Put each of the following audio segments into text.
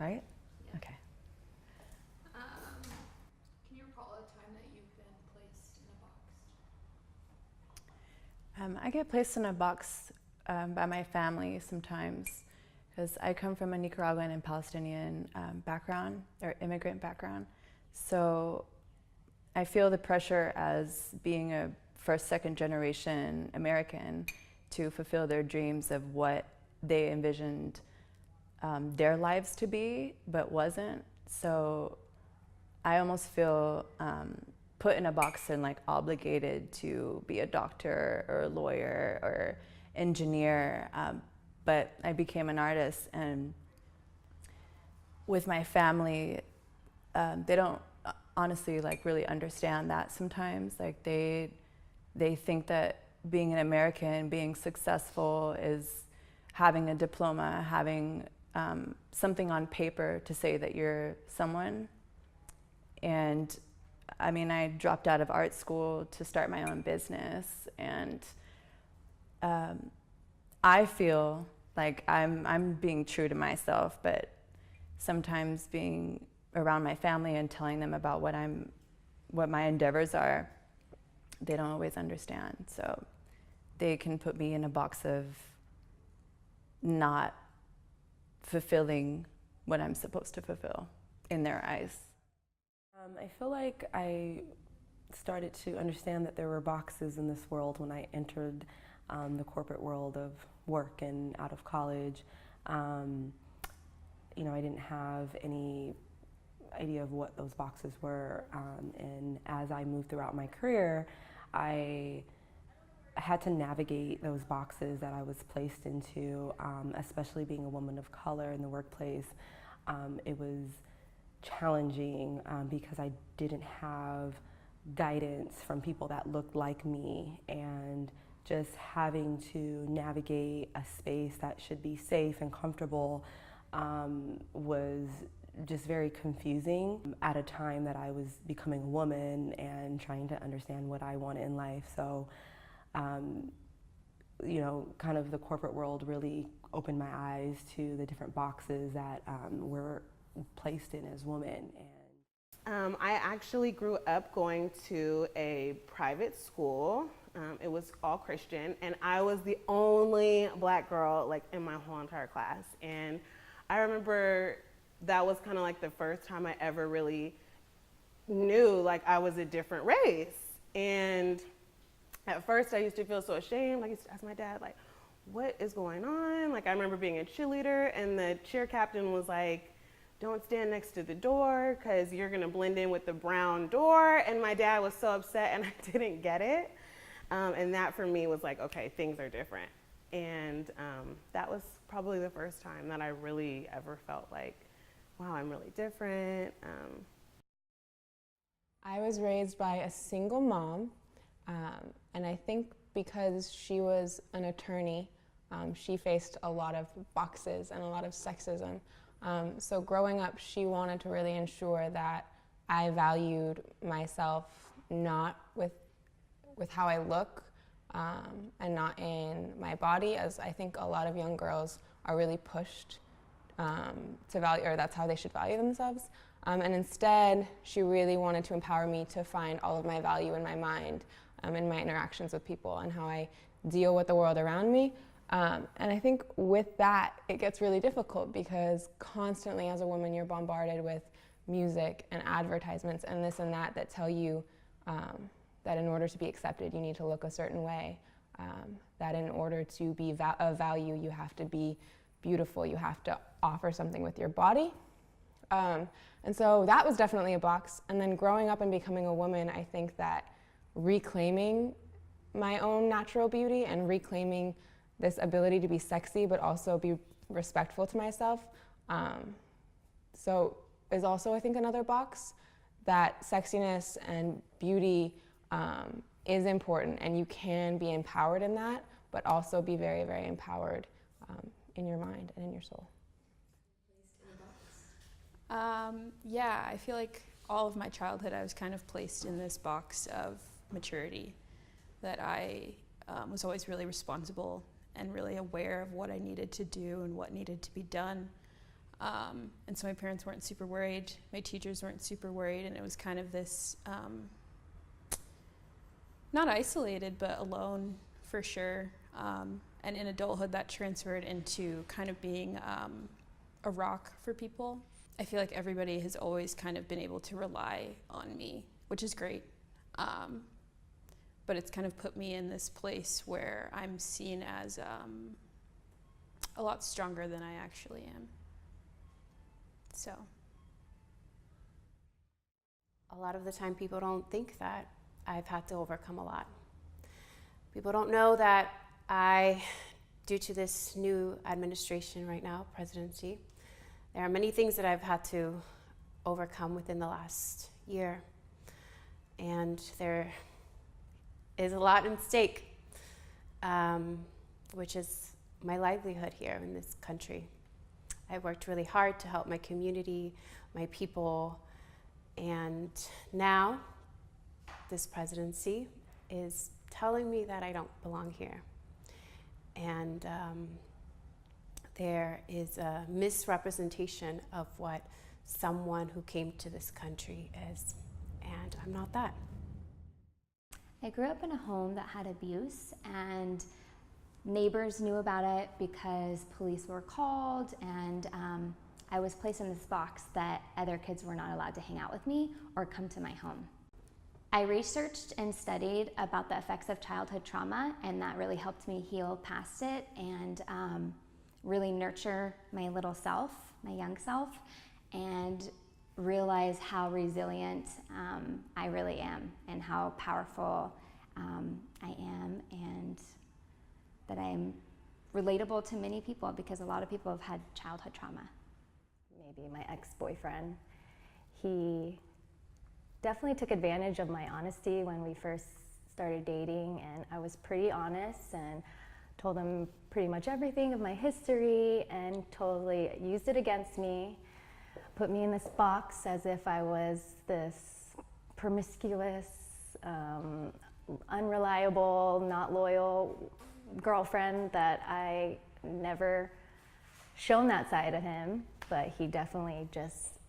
right? Okay. Can you recall a time that you've been placed in a box? I get placed in a box by my family sometimes because I come from a Nicaraguan and Palestinian background, or immigrant background. So I feel the pressure as being a first, second generation American to fulfill their dreams of what they envisioned their lives to be, but wasn't. So I almost feel put in a box and like obligated to be a doctor or a lawyer or engineer. But I became an artist, and with my family, they don't honestly like really understand that sometimes. Like they think that being an American, being successful is having a diploma, having something on paper to say that you're someone. And I mean, I dropped out of art school to start my own business, and I feel like I'm being true to myself, but sometimes being around my family and telling them about what my endeavors are, they don't always understand. So they can put me in a box of not fulfilling what I'm supposed to fulfill in their eyes. I feel like I started to understand that there were boxes in this world when I entered the corporate world of work and out of college. You know, I didn't have any idea of what those boxes were, and as I moved throughout my career, I had to navigate those boxes that I was placed into, especially being a woman of color in the workplace. It was challenging because I didn't have guidance from people that looked like me, and just having to navigate a space that should be safe and comfortable was just very confusing at a time that I was becoming a woman and trying to understand what I wanted in life. So, you know, kind of the corporate world really opened my eyes to the different boxes that we're placed in as women. And I actually grew up going to a private school. It was all Christian, and I was the only black girl like in my whole entire class. And I remember that was kind of like the first time I ever really knew like I was a different race. And at first I used to feel so ashamed. I used to ask my dad, like, what is going on? Like, I remember being a cheerleader, and the cheer captain was like, don't stand next to the door because you're gonna blend in with the brown door. And my dad was so upset, and I didn't get it. And that for me was like, okay, things are different. And that was probably the first time that I really ever felt like, wow, I'm really different. I was raised by a single mom, and I think because she was an attorney, she faced a lot of boxes and a lot of sexism. So growing up, she wanted to really ensure that I valued myself not with how I look and not in my body, as I think a lot of young girls are really pushed to value, or that's how they should value themselves. And instead, she really wanted to empower me to find all of my value in my mind, in my interactions with people, and how I deal with the world around me. And I think with that, it gets really difficult because constantly as a woman, you're bombarded with music and advertisements and this and that tell you that in order to be accepted, you need to look a certain way, that in order to be of value, you have to be beautiful, you have to offer something with your body. And so that was definitely a box. And then growing up and becoming a woman, I think that reclaiming my own natural beauty and reclaiming this ability to be sexy but also be respectful to myself, so is also, I think, another box, that sexiness and beauty is important, and you can be empowered in that, but also be very, very empowered in your mind and in your soul. Yeah, I feel like all of my childhood I was kind of placed in this box of maturity, that I was always really responsible and really aware of what I needed to do and what needed to be done. And so my parents weren't super worried, my teachers weren't super worried, and it was kind of this, not isolated, but alone for sure. And in adulthood that transferred into kind of being a rock for people. I feel like everybody has always kind of been able to rely on me, which is great. But it's kind of put me in this place where I'm seen as a lot stronger than I actually am. So. A lot of the time people don't think that I've had to overcome a lot. People don't know that due to this new administration right now, presidency, there are many things that I've had to overcome within the last year. And there is a lot in stake, which is my livelihood here in this country. I worked really hard to help my community, my people, and now this presidency is telling me that I don't belong here. And there is a misrepresentation of what someone who came to this country is, and I'm not that. I grew up in a home that had abuse, and neighbors knew about it because police were called, and I was placed in this box that other kids were not allowed to hang out with me or come to my home. I researched and studied about the effects of childhood trauma, and that really helped me heal past it and really nurture my little self, my young self, and realize how resilient I really am and how powerful I am, and that I'm relatable to many people because a lot of people have had childhood trauma. Maybe my ex-boyfriend. He definitely took advantage of my honesty when we first started dating, and I was pretty honest and told him pretty much everything of my history and totally used it against me, put me in this box as if I was this promiscuous, unreliable, not loyal girlfriend that I never shown that side of him, but he definitely just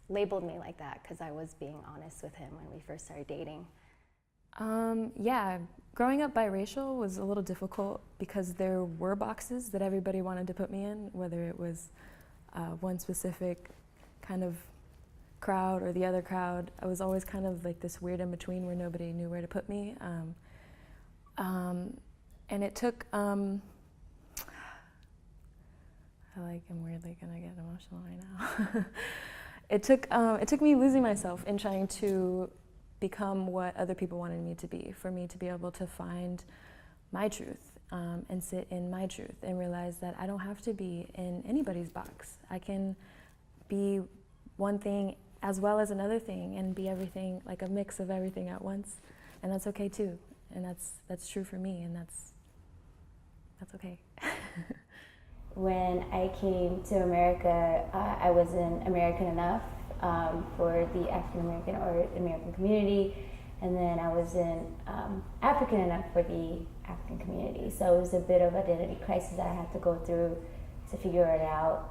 labeled me like that because I was being honest with him when we first started dating. Yeah, growing up biracial was a little difficult because there were boxes that everybody wanted to put me in, whether it was one specific kind of crowd or the other crowd. I was always kind of like this weird in between where nobody knew where to put me. And it took, I'm weirdly gonna get emotional right now. It took me losing myself in trying to become what other people wanted me to be, for me to be able to find my truth and sit in my truth and realize that I don't have to be in anybody's box. I can be one thing as well as another thing and be everything, like a mix of everything at once, and that's okay too. And that's true for me, and that's okay. When I came to America, I wasn't American enough for the African American or American community, and then I wasn't African enough for the African community. So it was a bit of identity crisis that I had to go through to figure it out.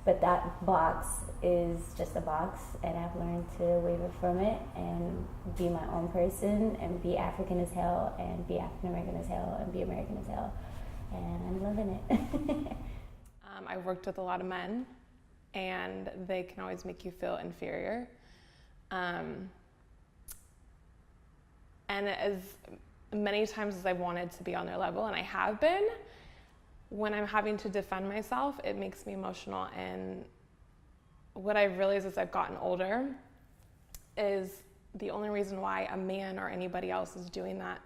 But that box is just a box, and I've learned to waver from it and be my own person and be African as hell and be African American as hell and be American as hell. And I'm loving it. I've worked with a lot of men, and they can always make you feel inferior. And as many times as I've wanted to be on their level, and I have been, when I'm having to defend myself, it makes me emotional. And what I've realized as I've gotten older is the only reason why a man or anybody else is doing that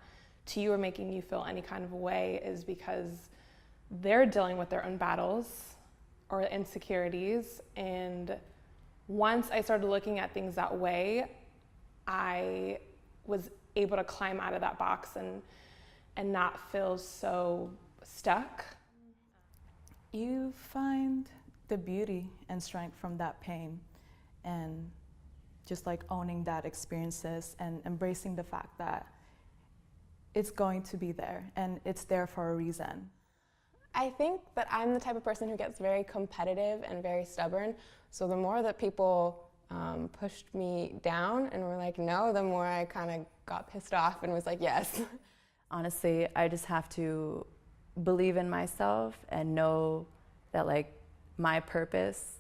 to you or making you feel any kind of a way is because they're dealing with their own battles or insecurities. And once I started looking at things that way, I was able to climb out of that box and not feel so stuck. You find the beauty and strength from that pain, and just like owning that experiences and embracing the fact that it's going to be there and it's there for a reason. I think that I'm the type of person who gets very competitive and very stubborn. So the more that people pushed me down and were like, no, the more I kind of got pissed off and was like, yes. Honestly, I just have to believe in myself and know that like my purpose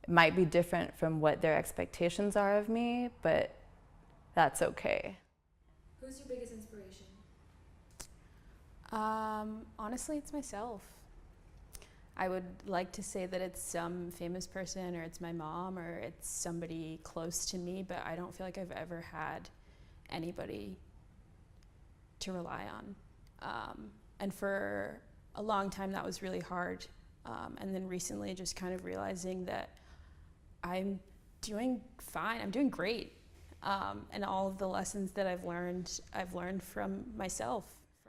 might be different from what their expectations are of me, but that's okay. Who's your biggest inspiration? Honestly, it's myself. I would like to say that it's some famous person or it's my mom or it's somebody close to me, but I don't feel like I've ever had anybody to rely on. And for a long time that was really hard. And then recently just kind of realizing that I'm doing fine, I'm doing great. And all of the lessons that I've learned from myself.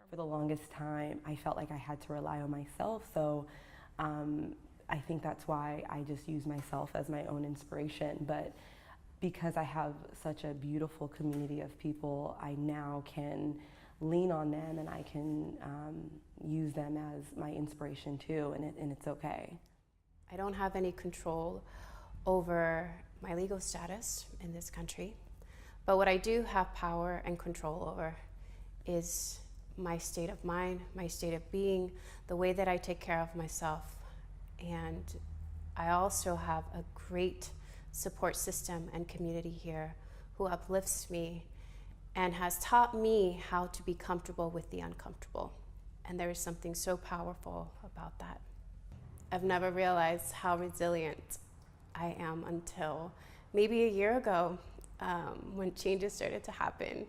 For the longest time, I felt like I had to rely on myself, so I think that's why I just use myself as my own inspiration. But because I have such a beautiful community of people, I now can lean on them and I can use them as my inspiration too, and it's okay. I don't have any control over my legal status in this country, but what I do have power and control over is my state of mind, my state of being, the way that I take care of myself. And I also have a great support system and community here who uplifts me and has taught me how to be comfortable with the uncomfortable. And there is something so powerful about that. I've never realized how resilient I am until maybe a year ago when changes started to happen.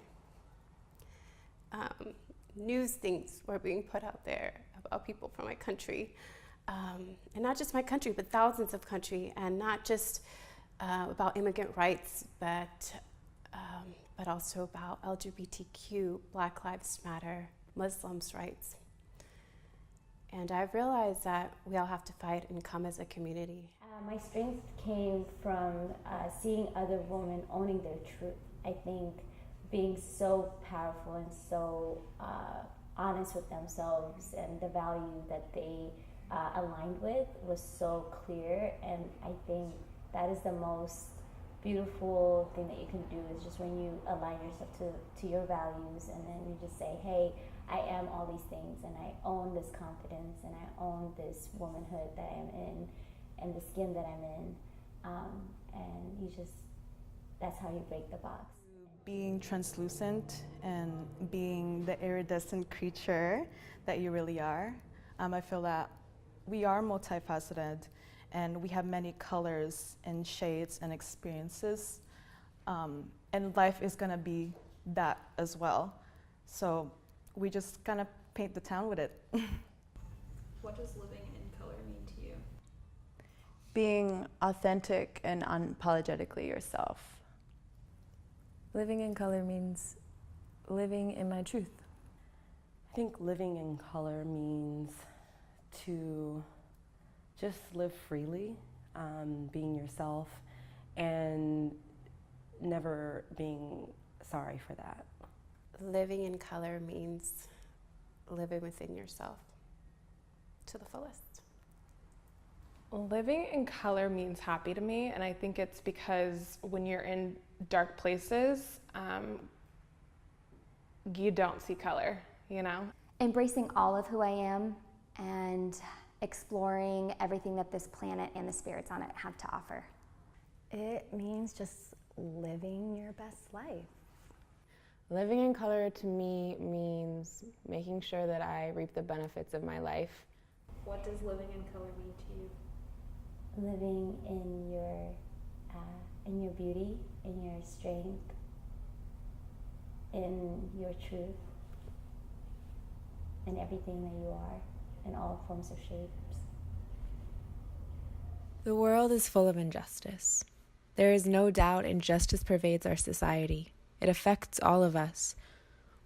News things were being put out there about people from my country, and not just my country, but thousands of countries, and not just about immigrant rights, but also about LGBTQ, Black Lives Matter, Muslims' rights. And I've realized that we all have to fight and come as a community. My strength came from seeing other women owning their truth. I think being so powerful and so honest with themselves and the value that they aligned with was so clear, and I think that is the most beautiful thing that you can do, is just when you align yourself to your values, and then you just say, hey, I am all these things, and I own this confidence, and I own this womanhood that I'm in, and the skin that I'm in, and you just, that's how you break the box. Being translucent and being the iridescent creature that you really are. I feel that we are multifaceted and we have many colors and shades and experiences, and life is gonna be that as well. So we just kind of paint the town with it. What does living in color mean to you? Being authentic and unapologetically yourself. Living in color means living in my truth. I think living in color means to just live freely, being yourself, and never being sorry for that. Living in color means living within yourself to the fullest. Living in color means happy to me, and I think it's because when you're in dark places, you don't see color, you know? Embracing all of who I am and exploring everything that this planet and the spirits on it have to offer. It means just living your best life. Living in color to me means making sure that I reap the benefits of my life. What does living in color mean to you? Living in your beauty, in your strength, in your truth, in everything that you are, in all forms of shapes. The world is full of injustice. There is no doubt injustice pervades our society. It affects all of us.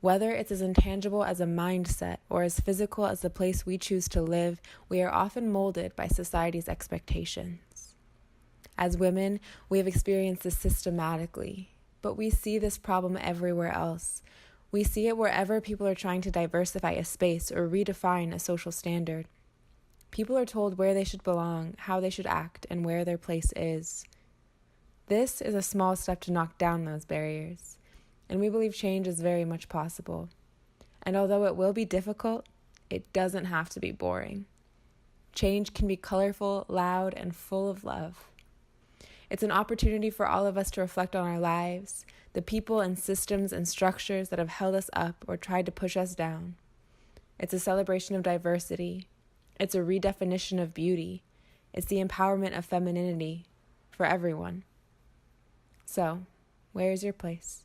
Whether it's as intangible as a mindset or as physical as the place we choose to live, we are often molded by society's expectations. As women, we have experienced this systematically, but we see this problem everywhere else. We see it wherever people are trying to diversify a space or redefine a social standard. People are told where they should belong, how they should act, and where their place is. This is a small step to knock down those barriers, and we believe change is very much possible. And although it will be difficult, it doesn't have to be boring. Change can be colorful, loud, and full of love. It's an opportunity for all of us to reflect on our lives, the people and systems and structures that have held us up or tried to push us down. It's a celebration of diversity. It's a redefinition of beauty. It's the empowerment of femininity for everyone. So, where is your place?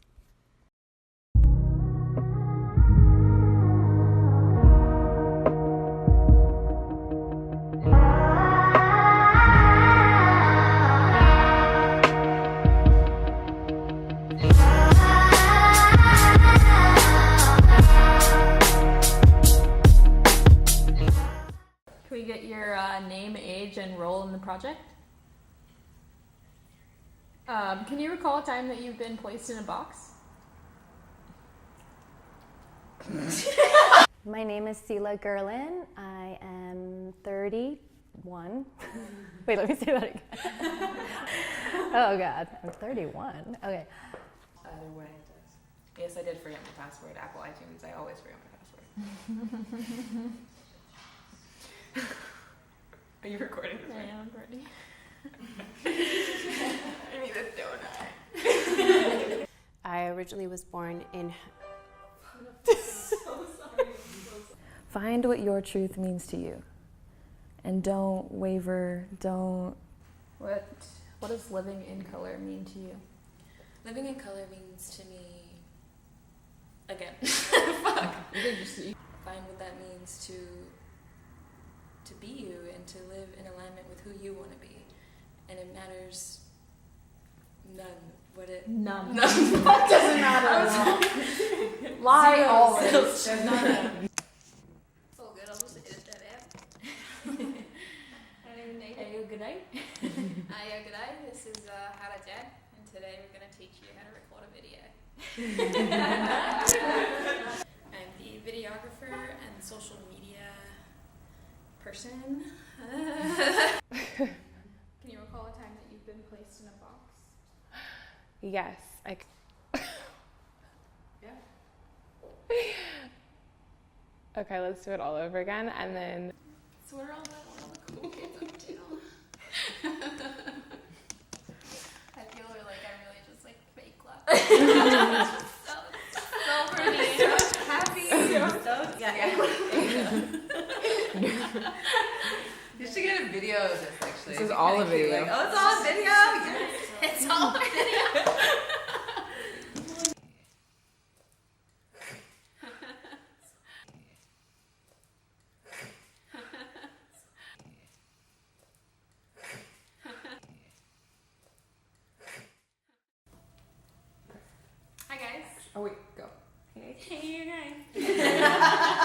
Can we get your name, age, and role in the project? Can you recall a time that you've been placed in a box? My name is Sela Gerlin. I am 31. Wait, let me say that again. Oh God, I'm 31. Okay. Either way, it does. Yes, I did forget my password. Apple iTunes, I always forget my password. Are you recording this? Yeah, I'm ready. I need a donut. I originally was born in. Find what your truth means to you. And don't waver, don't... What does living in color mean to you? Living in color means to me... Again. Fuck. Find what that means to be you and to live in alignment with who you want to be. And it matters none. None. What doesn't matter? Lie Zero. always. There's none. It's all good. I'll just edit that out. Hey, good day. Hi, good day. This is Hara Jan, and today we're going to teach you how to record a video. I'm the videographer and social media person. Can you recall a time that you've been placed in a box? Yes. Yeah. Okay, let's do it all over again, and then... So what are all the cool kids up to? I feel like I'm really just like fake clapping. so pretty. So happy. You should get a video of this, actually. This is all a video. Like, oh, it's all a video? Yes. It's all a video. Hi guys. Oh wait, go. Hey you guys.